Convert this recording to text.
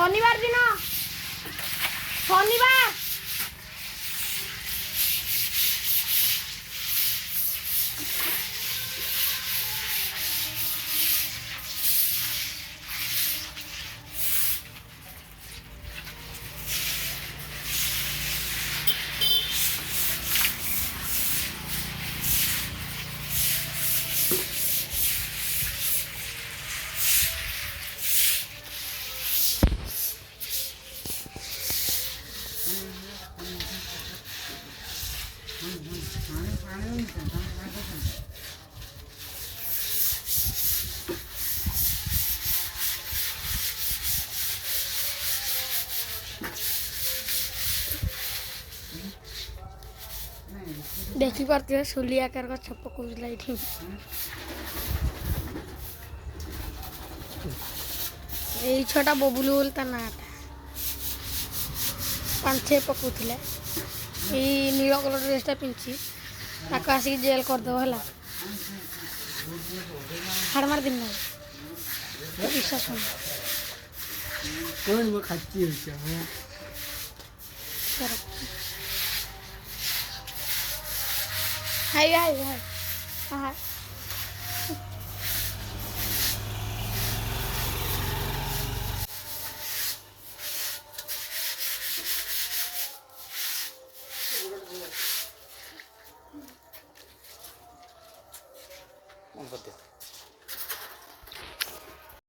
শনিবার দিন শনিবার ଦେଖିପାରୁଥିବେ ସୁଲି ଆକାର ଗଛ ପକଉଥିଲା ଏଇଠି ଏଇ ଛୁଆଟା ବବୁଲୁ ବୋଲି ତା ନାଁଟା ପାଞ୍ଚେ ପକଉଥିଲା ଏଇ ନୀଳ କଲର ଡ୍ରେସଟା ପିନ୍ଧିଛି ତାକୁ ଆସିକି ଜେଲ୍ କରିଦେବ ହେଲା ହାଡ଼ ମାରି ଦିନ ବିଶ୍ୱାସ ହାଇ ହାଇ ହାଇ